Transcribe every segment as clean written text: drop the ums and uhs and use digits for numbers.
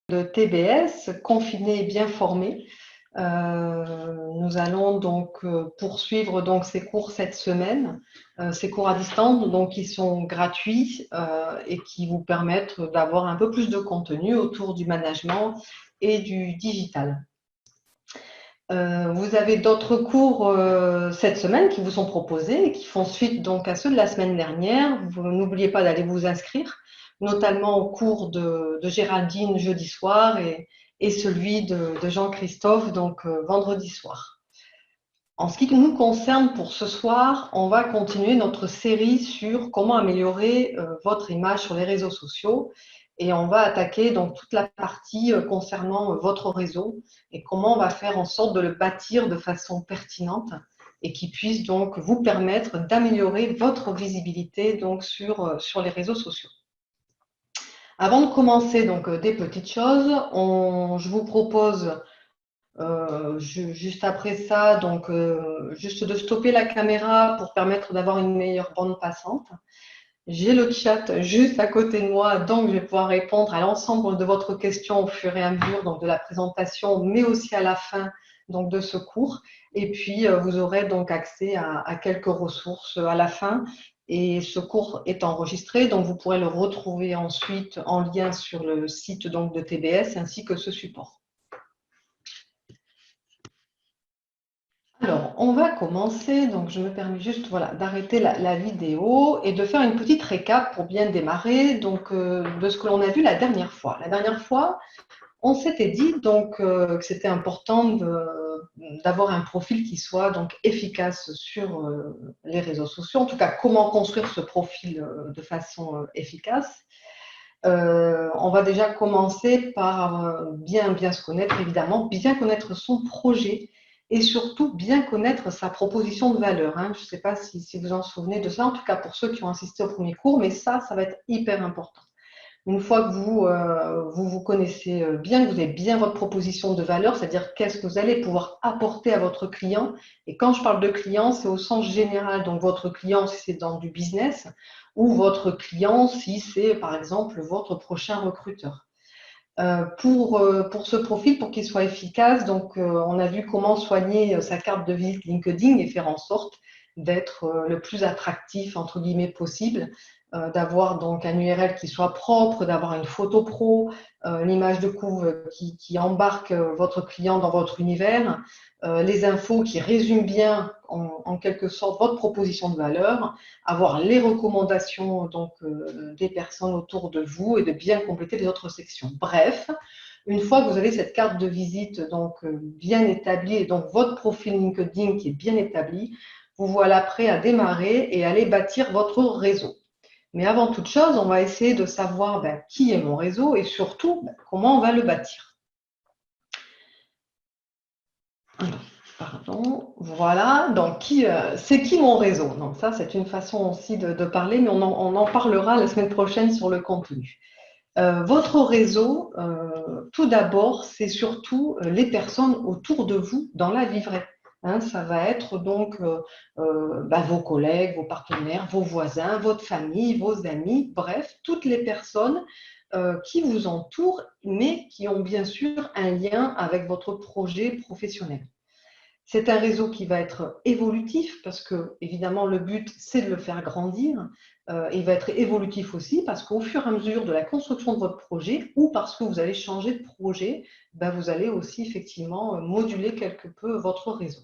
de TBS, confinés et bien formés. Nous allons donc poursuivre donc ces cours cette semaine, ces cours à distance, donc qui sont gratuits et qui vous permettent d'avoir un peu plus de contenu autour du management et du digital. Vous avez d'autres cours cette semaine qui vous sont proposés et qui font suite donc à ceux de la semaine dernière. Vous n'oubliez pas d'aller vous inscrire, notamment au cours de Géraldine jeudi soir et celui de Jean-Christophe donc vendredi soir. En ce qui nous concerne pour ce soir, on va continuer notre série sur comment améliorer votre image sur les réseaux sociaux et on va attaquer donc toute la partie concernant votre réseau et comment on va faire en sorte de le bâtir de façon pertinente et qui puisse donc vous permettre d'améliorer votre visibilité donc sur les réseaux sociaux. Avant de commencer donc des petites choses, je vous propose juste après ça, donc juste de stopper la caméra pour permettre d'avoir une meilleure bande passante. J'ai le chat juste à côté de moi, donc je vais pouvoir répondre à l'ensemble de votre questions au fur et à mesure donc de la présentation, mais aussi à la fin donc de ce cours. Et puis vous aurez donc accès à quelques ressources à la fin. Et ce cours est enregistré, donc vous pourrez le retrouver ensuite en lien sur le site donc de TBS ainsi que ce support. Alors, on va commencer. Donc, je me permets juste voilà, d'arrêter la vidéo et de faire une petite récap pour bien démarrer donc, de ce que l'on a vu la dernière fois. La dernière fois, on s'était dit donc, que c'était important d'avoir un profil qui soit donc, efficace sur les réseaux sociaux. En tout cas, comment construire ce profil de façon efficace. On va déjà commencer par bien se connaître, évidemment, bien connaître son projet et surtout bien connaître sa proposition de valeur. Hein. Je ne sais pas si vous en souvenez de ça, en tout cas pour ceux qui ont assisté au premier cours, mais ça va être hyper important. Une fois que vous connaissez bien, que vous avez bien votre proposition de valeur, c'est-à-dire qu'est-ce que vous allez pouvoir apporter à votre client. Et quand je parle de client, c'est au sens général. Donc, votre client, si c'est dans du business, ou votre client, si c'est, par exemple, votre prochain recruteur. Pour ce profil, pour qu'il soit efficace, donc, on a vu comment soigner sa carte de visite LinkedIn et faire en sorte d'être le plus attractif, entre guillemets, possible, d'avoir donc un URL qui soit propre, d'avoir une photo pro, l'image de couve qui embarque votre client dans votre univers, les infos qui résument bien en quelque sorte votre proposition de valeur, avoir les recommandations donc, des personnes autour de vous et de bien compléter les autres sections. Bref, une fois que vous avez cette carte de visite donc, bien établie et donc votre profil LinkedIn qui est bien établi, vous voilà prêt à démarrer et aller bâtir votre réseau. Mais avant toute chose, on va essayer de savoir qui est mon réseau et surtout comment on va le bâtir. Alors, pardon, voilà, donc c'est qui mon réseau? Donc ça, c'est une façon aussi de parler, mais on en parlera la semaine prochaine sur le contenu. Votre réseau, tout d'abord, c'est surtout les personnes autour de vous dans la vie vraie. Hein, ça va être donc vos collègues, vos partenaires, vos voisins, votre famille, vos amis, bref, toutes les personnes qui vous entourent, mais qui ont bien sûr un lien avec votre projet professionnel. C'est un réseau qui va être évolutif parce que, évidemment, le but, c'est de le faire grandir. Il va être évolutif aussi parce qu'au fur et à mesure de la construction de votre projet ou parce que vous allez changer de projet, vous allez aussi effectivement moduler quelque peu votre réseau.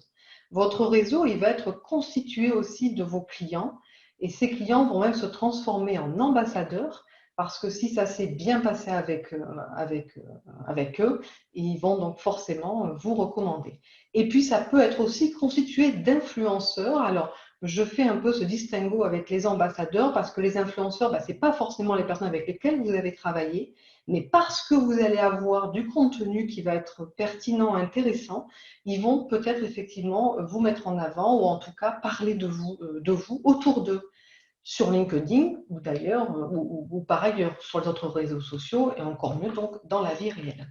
Votre réseau, il va être constitué aussi de vos clients et ces clients vont même se transformer en ambassadeurs parce que si ça s'est bien passé avec eux, ils vont donc forcément vous recommander. Et puis, ça peut être aussi constitué d'influenceurs. Alors, je fais un peu ce distinguo avec les ambassadeurs parce que les influenceurs, ce n'est pas forcément les personnes avec lesquelles vous avez travaillé, mais parce que vous allez avoir du contenu qui va être pertinent, intéressant, ils vont peut-être effectivement vous mettre en avant ou en tout cas parler de vous autour d'eux sur LinkedIn ou d'ailleurs ou par ailleurs sur les autres réseaux sociaux et encore mieux donc dans la vie réelle.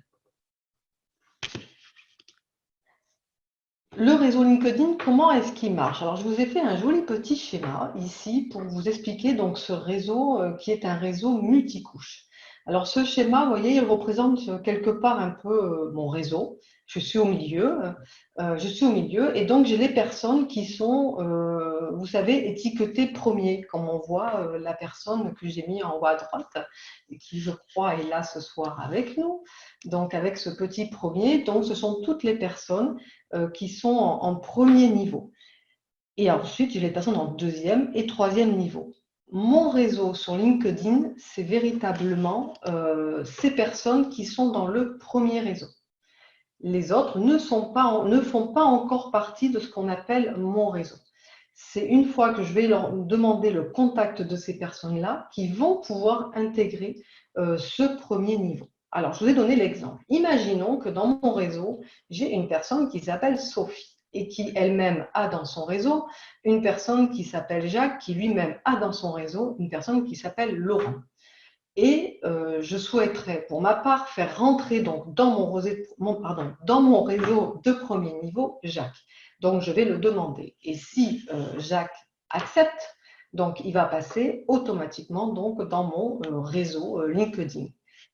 Le réseau LinkedIn, comment est-ce qu'il marche? Alors, je vous ai fait un joli petit schéma ici pour vous expliquer donc ce réseau qui est un réseau multicouche. Alors, ce schéma, vous voyez, il représente quelque part un peu mon réseau. Je suis au milieu, et donc j'ai les personnes qui sont, vous savez, étiquetées premier, comme on voit la personne que j'ai mis en haut à droite, et qui, je crois, est là ce soir avec nous. Donc, avec ce petit premier, donc ce sont toutes les personnes qui sont en premier niveau. Et ensuite, j'ai les personnes en deuxième et troisième niveau. Mon réseau sur LinkedIn, c'est véritablement ces personnes qui sont dans le premier réseau. Les autres ne font pas encore partie de ce qu'on appelle mon réseau. C'est une fois que je vais leur demander le contact de ces personnes-là qui vont pouvoir intégrer ce premier niveau. Alors, je vous ai donné l'exemple. Imaginons que dans mon réseau, j'ai une personne qui s'appelle Sophie et qui elle-même a dans son réseau une personne qui s'appelle Jacques, qui lui-même a dans son réseau une personne qui s'appelle Laurent. Et je souhaiterais, pour ma part, faire rentrer donc dans mon réseau de premier niveau Jacques. Donc, je vais le demander. Et si Jacques accepte, donc il va passer automatiquement donc dans mon réseau LinkedIn.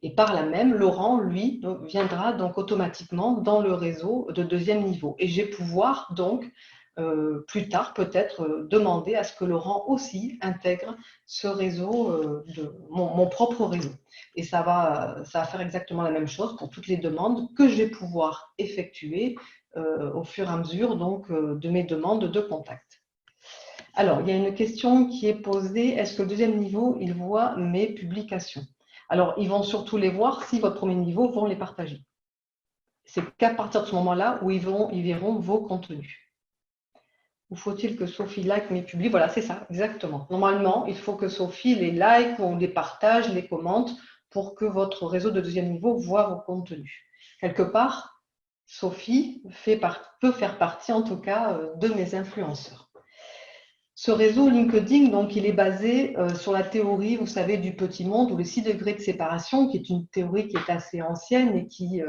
Et par là même, Laurent, lui, viendra donc automatiquement dans le réseau de deuxième niveau. Et je vais pouvoir donc plus tard peut-être demander à ce que Laurent aussi intègre ce réseau, mon propre réseau. Et ça va faire exactement la même chose pour toutes les demandes que je vais pouvoir effectuer au fur et à mesure donc, de mes demandes de contact. Alors, il y a une question qui est posée, est-ce que le deuxième niveau, il voit mes publications? Alors, ils vont surtout les voir si votre premier niveau vont les partager. C'est qu'à partir de ce moment-là où ils verront vos contenus. Ou faut-il que Sophie like mes publie? Voilà, c'est ça, exactement. Normalement, il faut que Sophie les like ou les partage, les commente pour que votre réseau de deuxième niveau voit vos contenus. Quelque part, Sophie peut faire partie, en tout cas, de mes influenceurs. Ce réseau LinkedIn, donc, il est basé sur la théorie, vous savez, du petit monde ou les 6 degrés de séparation, qui est une théorie qui est assez ancienne et qui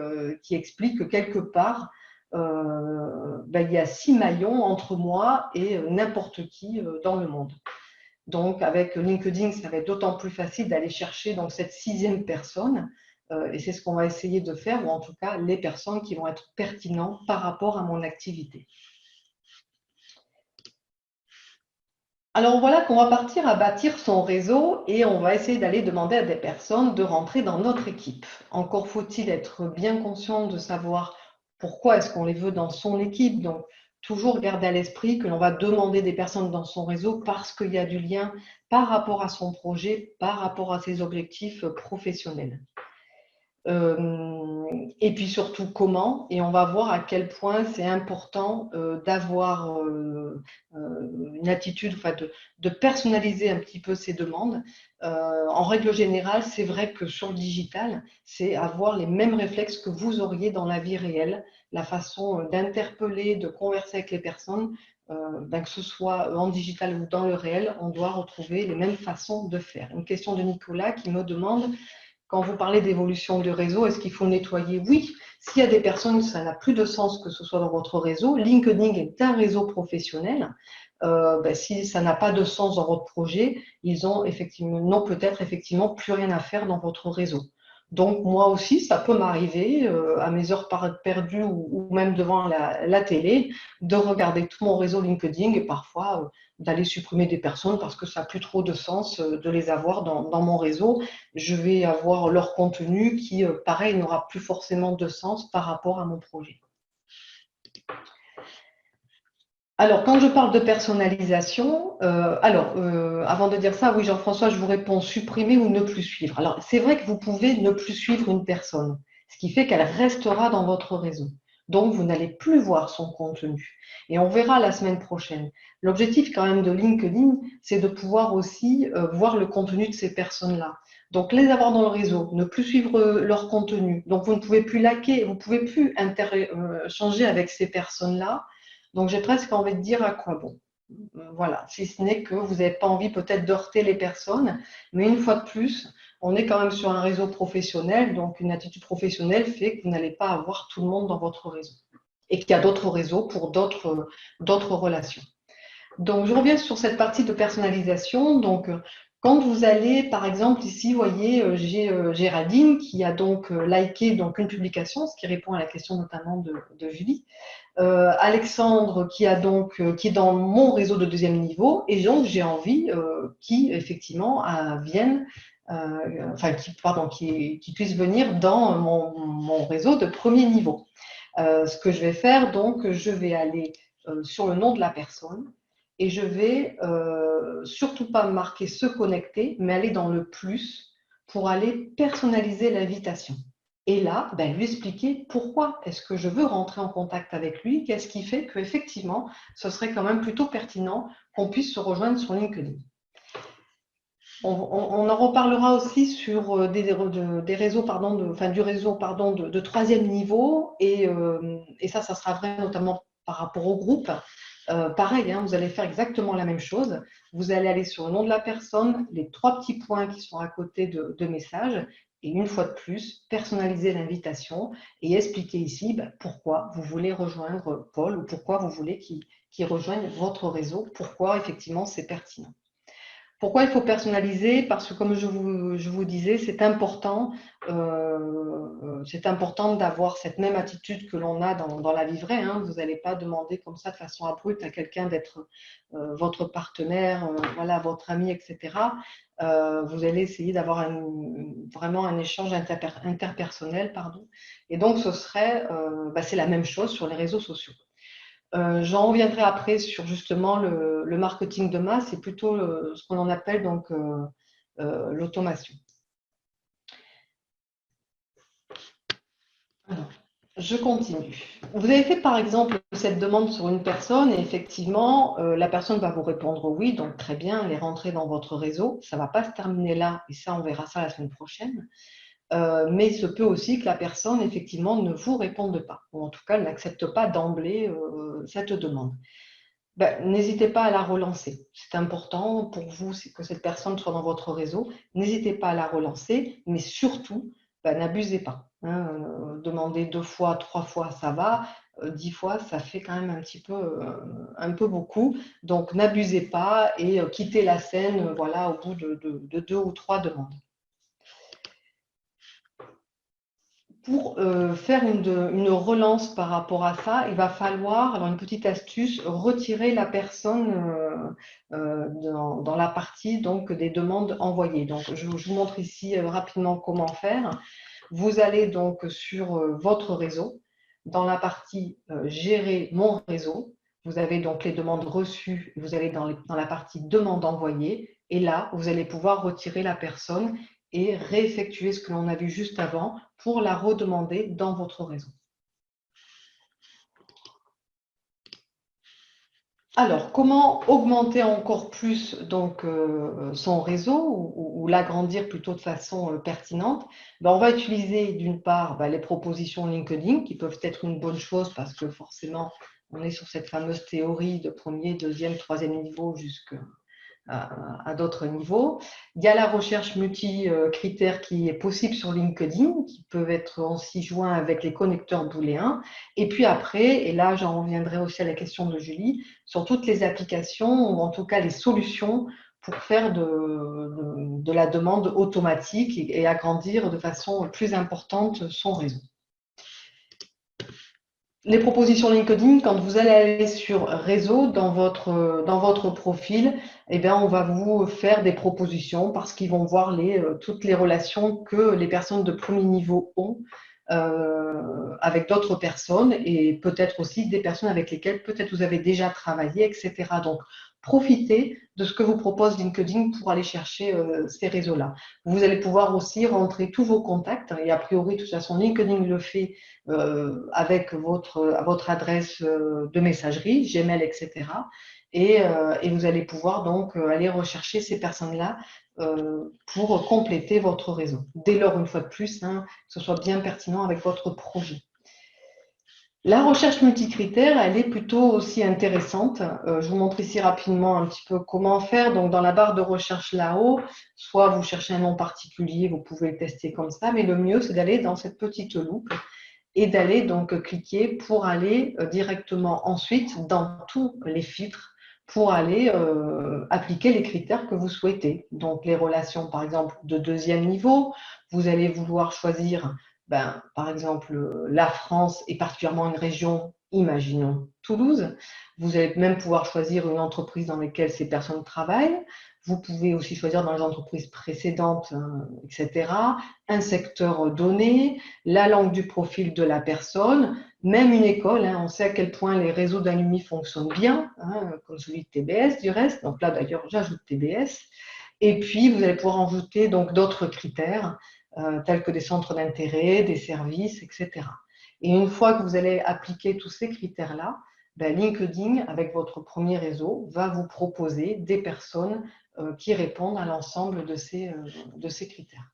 explique que quelque part, il y a 6 maillons entre moi et n'importe qui dans le monde. Donc, avec LinkedIn, ça va être d'autant plus facile d'aller chercher donc, cette 6e personne. Et c'est ce qu'on va essayer de faire, ou en tout cas, les personnes qui vont être pertinentes par rapport à mon activité. Alors voilà qu'on va partir à bâtir son réseau et on va essayer d'aller demander à des personnes de rentrer dans notre équipe. Encore faut-il être bien conscient de savoir pourquoi est-ce qu'on les veut dans son équipe. Donc, toujours garder à l'esprit que l'on va demander des personnes dans son réseau parce qu'il y a du lien par rapport à son projet, par rapport à ses objectifs professionnels. Et puis surtout comment, et on va voir à quel point c'est important d'avoir une attitude, enfin de personnaliser un petit peu ces demandes. En règle générale, c'est vrai que sur le digital, c'est avoir les mêmes réflexes que vous auriez dans la vie réelle, la façon d'interpeller, de converser avec les personnes, que ce soit en digital ou dans le réel, on doit retrouver les mêmes façons de faire. Une question de Nicolas qui me demande: quand vous parlez d'évolution de réseau, est-ce qu'il faut nettoyer? Oui. S'il y a des personnes, ça n'a plus de sens que ce soit dans votre réseau. LinkedIn est un réseau professionnel. Si ça n'a pas de sens dans votre projet, ils ont n'ont peut-être effectivement plus rien à faire dans votre réseau. Donc moi aussi, ça peut m'arriver à mes heures perdues ou même devant la télé, de regarder tout mon réseau LinkedIn et parfois d'aller supprimer des personnes parce que ça n'a plus trop de sens de les avoir dans mon réseau. Je vais avoir leur contenu qui, pareil, n'aura plus forcément de sens par rapport à mon projet. Alors, quand je parle de personnalisation, avant de dire ça, oui, Jean-François, je vous réponds supprimer ou ne plus suivre. Alors, c'est vrai que vous pouvez ne plus suivre une personne, ce qui fait qu'elle restera dans votre réseau. Donc, vous n'allez plus voir son contenu. Et on verra la semaine prochaine. L'objectif quand même de LinkedIn, c'est de pouvoir aussi voir le contenu de ces personnes-là. Donc, les avoir dans le réseau, ne plus suivre leur contenu. Donc, vous ne pouvez plus liker, vous ne pouvez plus changer avec ces personnes-là. Donc, j'ai presque envie de dire à quoi bon. Voilà, si ce n'est que vous n'avez pas envie peut-être d'heurter les personnes, mais une fois de plus, on est quand même sur un réseau professionnel, donc une attitude professionnelle fait que vous n'allez pas avoir tout le monde dans votre réseau et qu'il y a d'autres réseaux pour d'autres relations. Donc, je reviens sur cette partie de personnalisation. Donc, Quand vous allez, par exemple, ici, vous voyez, j'ai Géraldine qui a donc liké donc, une publication, ce qui répond à la question notamment de Julie. Alexandre qui a donc qui est dans mon réseau de deuxième niveau et donc j'ai envie qui effectivement vienne enfin qui puisse venir dans mon réseau de premier niveau. Ce que je vais faire donc je vais aller sur le nom de la personne et je vais surtout pas marquer se connecter mais aller dans le plus pour aller personnaliser l'invitation. Et là, ben, lui expliquer pourquoi est-ce que je veux rentrer en contact avec lui, qu'est-ce qui fait qu'effectivement, ce serait quand même plutôt pertinent qu'on puisse se rejoindre sur LinkedIn. On en reparlera aussi sur des réseaux, du réseau de troisième niveau, et ça sera vrai notamment par rapport au groupe. Pareil, hein, vous allez faire exactement la même chose. Vous allez aller sur le nom de la personne, les trois petits points qui sont à côté de messages, et une fois de plus, personnaliser l'invitation et expliquer ici pourquoi vous voulez rejoindre Paul ou pourquoi vous voulez qu'il rejoigne votre réseau, pourquoi effectivement c'est pertinent. Pourquoi il faut personnaliser? Parce que, comme je vous disais, c'est important d'avoir cette même attitude que l'on a dans la vie vraie. Hein. Vous n'allez pas demander comme ça de façon abrupte à quelqu'un d'être votre partenaire, voilà, votre ami, etc. Vous allez essayer d'avoir vraiment un échange interpersonnel, pardon. Et donc, c'est la même chose sur les réseaux sociaux. J'en reviendrai après sur justement le marketing de masse, c'est plutôt ce qu'on appelle donc l'automation. Alors, je continue. Vous avez fait par exemple cette demande sur une personne et effectivement la personne va vous répondre oui, donc très bien, elle est rentrée dans votre réseau. Ça ne va pas se terminer là et ça on verra ça la semaine prochaine. Mais il se peut aussi que la personne, effectivement, ne vous réponde pas, ou en tout cas, elle n'accepte pas d'emblée cette demande. N'hésitez pas à la relancer. C'est important pour vous que cette personne soit dans votre réseau. N'hésitez pas à la relancer, mais surtout, n'abusez pas. Hein. Demander 2 fois, 3 fois, ça va. 10 fois, ça fait quand même un peu beaucoup. Donc, n'abusez pas et quittez la scène voilà, au bout de 2 ou 3 demandes. Pour faire une relance par rapport à ça, il va falloir, alors une petite astuce, retirer la personne dans la partie donc, des demandes envoyées. Donc, je vous montre ici rapidement comment faire. Vous allez donc sur votre réseau, dans la partie Gérer mon réseau. Vous avez donc les demandes reçues, vous allez dans la partie Demandes envoyées, et là, vous allez pouvoir retirer la personne et réeffectuer ce que l'on a vu juste avant pour la redemander dans votre réseau. Alors, comment augmenter encore plus donc, son réseau ou l'agrandir plutôt de façon pertinente? On va utiliser d'une part les propositions LinkedIn qui peuvent être une bonne chose parce que forcément, on est sur cette fameuse théorie de premier, deuxième, troisième niveau jusqu'à d'autres niveaux. Il y a la recherche multi-critères qui est possible sur LinkedIn, qui peuvent être aussi joints avec les connecteurs booléens. Et puis après, et là j'en reviendrai aussi à la question de Julie, sur toutes les applications, ou en tout cas les solutions pour faire de la demande automatique et agrandir de façon plus importante son réseau. Les propositions LinkedIn, quand vous allez aller sur réseau dans votre profil, eh bien, on va vous faire des propositions parce qu'ils vont voir toutes les relations que les personnes de premier niveau ont avec d'autres personnes et peut-être aussi des personnes avec lesquelles peut-être vous avez déjà travaillé, etc. Donc, profitez de ce que vous propose LinkedIn pour aller chercher ces réseaux-là. Vous allez pouvoir aussi rentrer tous vos contacts et a priori, de toute façon, LinkedIn le fait avec votre adresse de messagerie, Gmail, etc. Et vous allez pouvoir donc aller rechercher ces personnes-là pour compléter votre réseau. Dès lors, une fois de plus, hein, que ce soit bien pertinent avec votre projet. La recherche multicritère, elle est plutôt aussi intéressante. Je vous montre ici rapidement un petit peu comment faire. Donc, dans la barre de recherche là-haut, soit vous cherchez un nom particulier, vous pouvez le tester comme ça, mais le mieux, c'est d'aller dans cette petite loupe et d'aller donc cliquer pour aller directement ensuite dans tous les filtres pour aller appliquer les critères que vous souhaitez. Donc, les relations, par exemple, de deuxième niveau, vous allez vouloir choisir, par exemple, la France et particulièrement une région, imaginons Toulouse. Vous allez même pouvoir choisir une entreprise dans laquelle ces personnes travaillent. Vous pouvez aussi choisir dans les entreprises précédentes, etc., un secteur donné, la langue du profil de la personne, même une école. On sait à quel point les réseaux d'alumni fonctionnent bien, comme celui de TBS du reste. Donc là, d'ailleurs, j'ajoute TBS. Et puis, vous allez pouvoir ajouter donc d'autres critères, tels que des centres d'intérêt, des services, etc. Et une fois que vous allez appliquer tous ces critères-là, LinkedIn, avec votre premier réseau, va vous proposer des personnes qui répondent à l'ensemble de ces critères.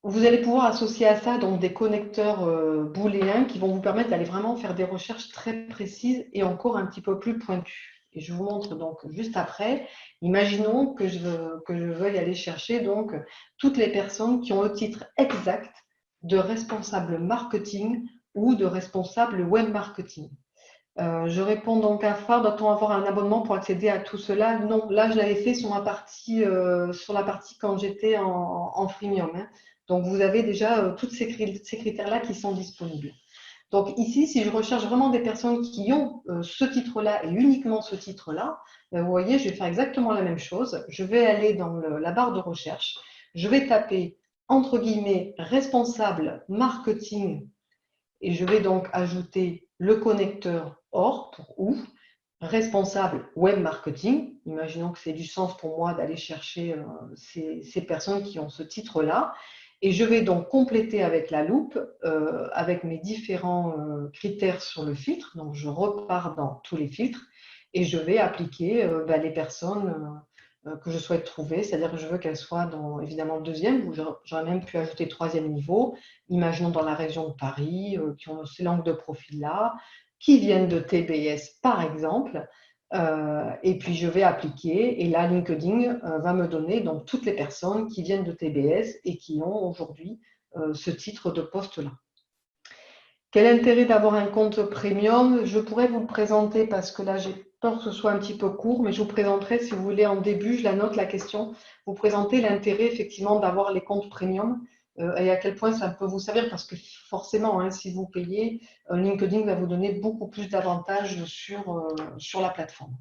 Vous allez pouvoir associer à ça donc des connecteurs booléens qui vont vous permettre d'aller vraiment faire des recherches très précises et encore un petit peu plus pointues. Et je vous montre donc juste après. Imaginons que je veuille aller chercher donc toutes les personnes qui ont le titre exact de responsable marketing ou de responsable web marketing. Je réponds donc à Far, doit-on avoir un abonnement pour accéder à tout cela? Non, là je l'avais fait sur la partie quand j'étais en freemium. Donc vous avez déjà tous ces critères-là qui sont disponibles. Donc ici, si je recherche vraiment des personnes qui ont ce titre-là et uniquement ce titre-là, vous voyez, je vais faire exactement la même chose. Je vais aller dans la barre de recherche, je vais taper entre guillemets responsable marketing et je vais donc ajouter le connecteur OR pour ou, responsable web marketing. Imaginons que c'est du sens pour moi d'aller chercher ces personnes qui ont ce titre-là. Et je vais donc compléter avec la loupe, avec mes différents critères sur le filtre. Donc, je repars dans tous les filtres et je vais appliquer les personnes que je souhaite trouver. C'est-à-dire que je veux qu'elles soient dans, évidemment, le deuxième, où j'aurais même pu ajouter troisième niveau. Imaginons dans la région de Paris, qui ont ces langues de profil-là, qui viennent de TBS, par exemple. Et puis je vais appliquer, et là LinkedIn va me donner donc toutes les personnes qui viennent de TBS et qui ont aujourd'hui ce titre de poste-là. Quel intérêt d'avoir un compte premium? Je pourrais vous le présenter parce que là j'ai peur que ce soit un petit peu court, mais je vous présenterai si vous voulez en début, je la note la question, vous présenter l'intérêt effectivement d'avoir les comptes premium et à quel point ça peut vous servir parce que forcément, si vous payez, LinkedIn va vous donner beaucoup plus d'avantages sur la plateforme.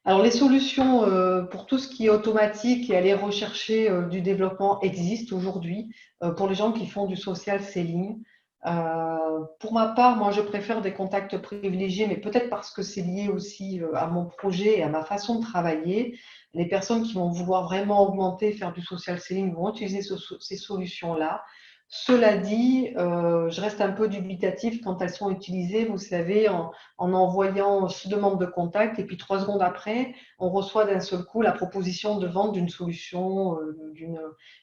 Alors les solutions pour tout ce qui est automatique et aller rechercher du développement existent aujourd'hui pour les gens qui font du social selling. Pour ma part, moi je préfère des contacts privilégiés, mais peut-être parce que c'est lié aussi à mon projet et à ma façon de travailler. Les personnes qui vont vouloir vraiment augmenter, faire du social selling vont utiliser ces solutions-là. Cela dit, je reste un peu dubitatif quand elles sont utilisées, vous savez, en envoyant ce demande de contact et puis 3 secondes après, on reçoit d'un seul coup la proposition de vente d'une solution,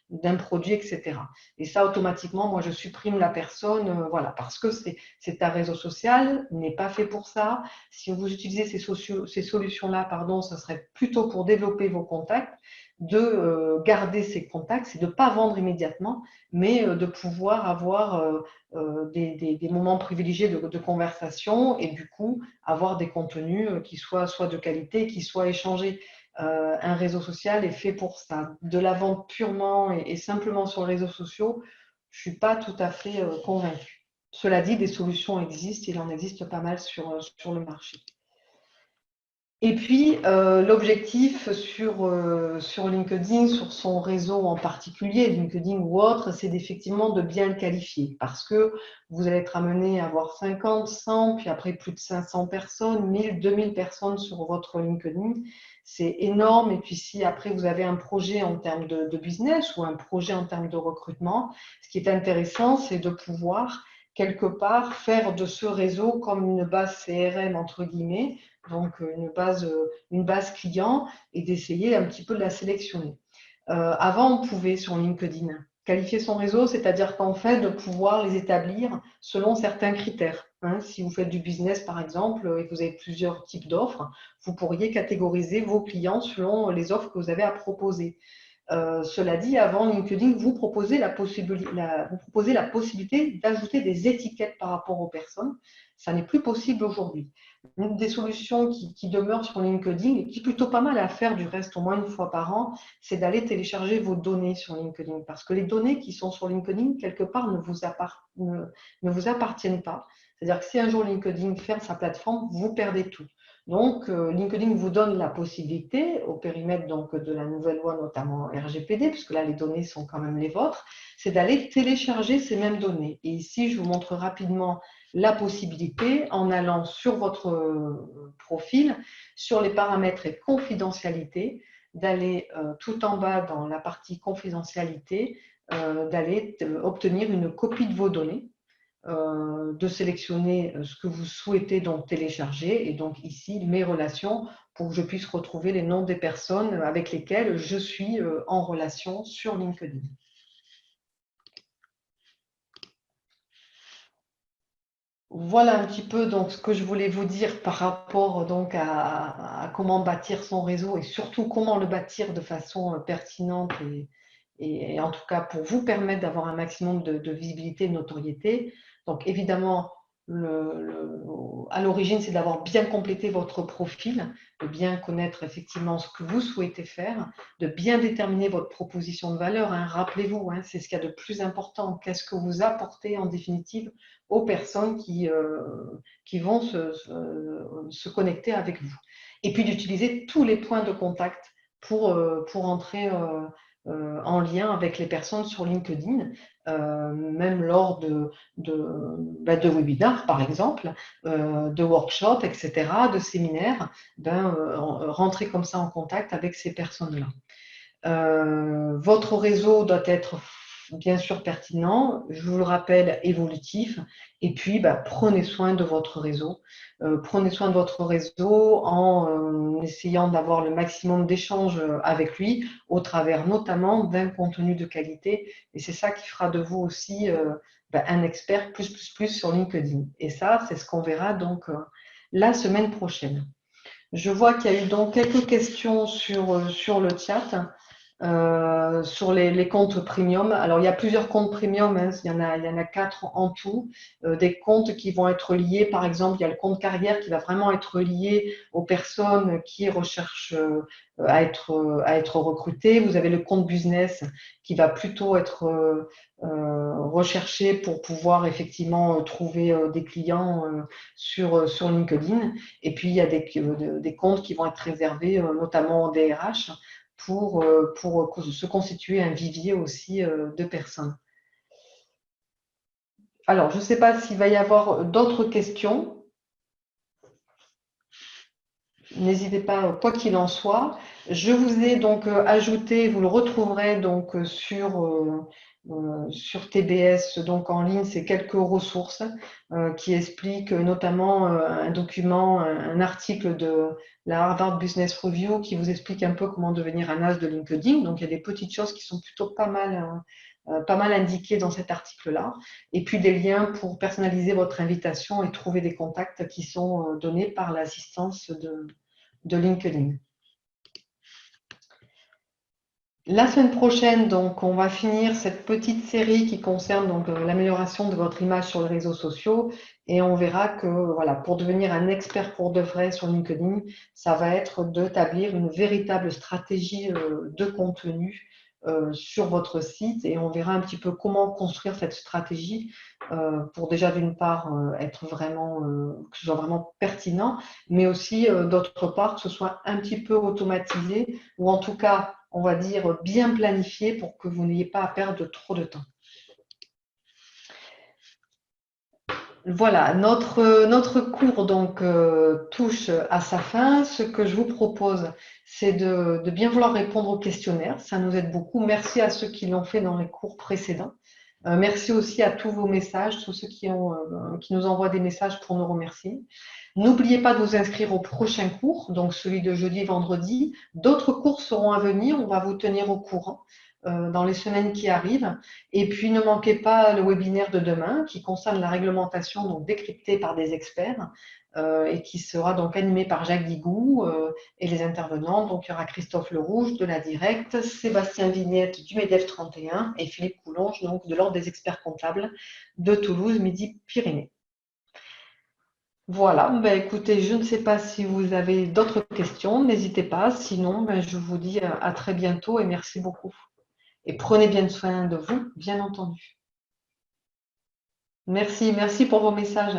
d'un produit, etc. Et ça, automatiquement, moi, je supprime la personne, voilà, parce que c'est un réseau social, n'est pas fait pour ça. Si vous utilisez ces solutions-là, pardon, ce serait plutôt pour développer vos contacts, de garder ces contacts, c'est de ne pas vendre immédiatement, mais de pouvoir avoir des moments privilégiés de conversation et du coup avoir des contenus qui soient soit de qualité, qui soient échangés. Un réseau social est fait pour ça. De la vente purement et simplement sur les réseaux sociaux, je ne suis pas tout à fait convaincue. Cela dit, des solutions existent, il en existe pas mal sur le marché. Et puis, l'objectif sur LinkedIn, sur son réseau en particulier, LinkedIn ou autre, c'est effectivement de bien le qualifier parce que vous allez être amené à avoir 50, 100, puis après plus de 500 personnes, 1000, 2000 personnes sur votre LinkedIn. C'est énorme. Et puis, si après vous avez un projet en termes de business ou un projet en termes de recrutement, ce qui est intéressant, c'est de pouvoir quelque part faire de ce réseau comme une base CRM, entre guillemets, donc une base client et d'essayer un petit peu de la sélectionner. Avant, on pouvait sur LinkedIn qualifier son réseau, c'est-à-dire qu'en fait, de pouvoir les établir selon certains critères. Si vous faites du business, par exemple, et que vous avez plusieurs types d'offres, vous pourriez catégoriser vos clients selon les offres que vous avez à proposer. Cela dit, avant LinkedIn, vous proposez la possibilité d'ajouter des étiquettes par rapport aux personnes. Ça n'est plus possible aujourd'hui. Une des solutions qui demeure sur LinkedIn, et qui est plutôt pas mal à faire du reste au moins une fois par an, c'est d'aller télécharger vos données sur LinkedIn. Parce que les données qui sont sur LinkedIn, quelque part, ne vous appartiennent pas. C'est-à-dire que si un jour LinkedIn ferme sa plateforme, vous perdez tout. Donc, LinkedIn vous donne la possibilité, au périmètre donc, de la nouvelle loi, notamment RGPD, puisque là, les données sont quand même les vôtres, c'est d'aller télécharger ces mêmes données. Et ici, je vous montre rapidement la possibilité, en allant sur votre profil, sur les paramètres et confidentialité, d'aller tout en bas dans la partie confidentialité, d'aller obtenir une copie de vos données, de sélectionner ce que vous souhaitez donc télécharger, et donc ici mes relations, pour que je puisse retrouver les noms des personnes avec lesquelles je suis en relation sur LinkedIn. Voilà un petit peu donc ce que je voulais vous dire par rapport donc à comment bâtir son réseau, et surtout comment le bâtir de façon pertinente, et en tout cas pour vous permettre d'avoir un maximum de visibilité et de notoriété. Donc évidemment, à l'origine, c'est d'avoir bien complété votre profil, de bien connaître effectivement ce que vous souhaitez faire, de bien déterminer votre proposition de valeur, hein. Rappelez-vous, hein, c'est ce qu'il y a de plus important. Qu'est-ce que vous apportez en définitive aux personnes qui vont se connecter avec vous. Et puis d'utiliser tous les points de contact pour entrer en lien avec les personnes sur LinkedIn, même lors de webinaires, par exemple, de workshops, etc., de séminaires, rentrer comme ça en contact avec ces personnes-là. Votre réseau doit être bien sûr pertinent, je vous le rappelle, évolutif, et puis prenez soin de votre réseau. Prenez soin de votre réseau en essayant d'avoir le maximum d'échanges avec lui, au travers notamment d'un contenu de qualité, et c'est ça qui fera de vous aussi un expert plus sur LinkedIn. Et ça, c'est ce qu'on verra donc la semaine prochaine. Je vois qu'il y a eu donc quelques questions sur le chat. Sur les comptes premium. Alors, il y a plusieurs comptes premium, hein. Il y en a 4 en tout. Des comptes qui vont être liés, par exemple, il y a le compte carrière qui va vraiment être lié aux personnes qui recherchent à être recrutées. Vous avez le compte business qui va plutôt être recherché pour pouvoir effectivement trouver des clients sur LinkedIn. Et puis, il y a des comptes qui vont être réservés notamment aux DRH, pour se constituer un vivier aussi de personnes. Alors, je ne sais pas s'il va y avoir d'autres questions. N'hésitez pas, quoi qu'il en soit. Je vous ai donc ajouté, vous le retrouverez donc sur TBS, donc en ligne, c'est quelques ressources qui expliquent notamment un document, un article de la Harvard Business Review qui vous explique un peu comment devenir un as de LinkedIn. Donc il y a des petites choses qui sont plutôt pas mal indiquées dans cet article-là. Et puis des liens pour personnaliser votre invitation et trouver des contacts qui sont donnés par l'assistance de LinkedIn. La semaine prochaine, donc, on va finir cette petite série qui concerne donc l'amélioration de votre image sur les réseaux sociaux, et on verra que voilà, pour devenir un expert pour de vrai sur LinkedIn, ça va être d'établir une véritable stratégie de contenu sur votre site, et on verra un petit peu comment construire cette stratégie pour déjà d'une part être vraiment que ce soit vraiment pertinent, mais aussi d'autre part que ce soit un petit peu automatisé, ou en tout cas on va dire bien planifié, pour que vous n'ayez pas à perdre trop de temps. Voilà, notre cours donc touche à sa fin. Ce que je vous propose, c'est de bien vouloir répondre au questionnaire. Ça nous aide beaucoup. Merci à ceux qui l'ont fait dans les cours précédents. Merci aussi à tous vos messages, tous ceux qui nous envoient des messages pour nous remercier. N'oubliez pas de vous inscrire au prochain cours, donc celui de jeudi et vendredi. D'autres cours seront à venir, on va vous tenir au courant. dans les semaines qui arrivent. Et puis, ne manquez pas le webinaire de demain qui concerne la réglementation donc décryptée par des experts et qui sera donc animé par Jacques Guigou et les intervenants. Donc, il y aura Christophe Lerouge de la Directe, Sébastien Vignette du MEDEF 31 et Philippe Coulonge donc de l'Ordre des experts comptables de Toulouse Midi-Pyrénées. Voilà, ben écoutez, je ne sais pas si vous avez d'autres questions, n'hésitez pas. Sinon, ben, je vous dis à très bientôt et merci beaucoup. Et prenez bien soin de vous, bien entendu. Merci, merci pour vos messages.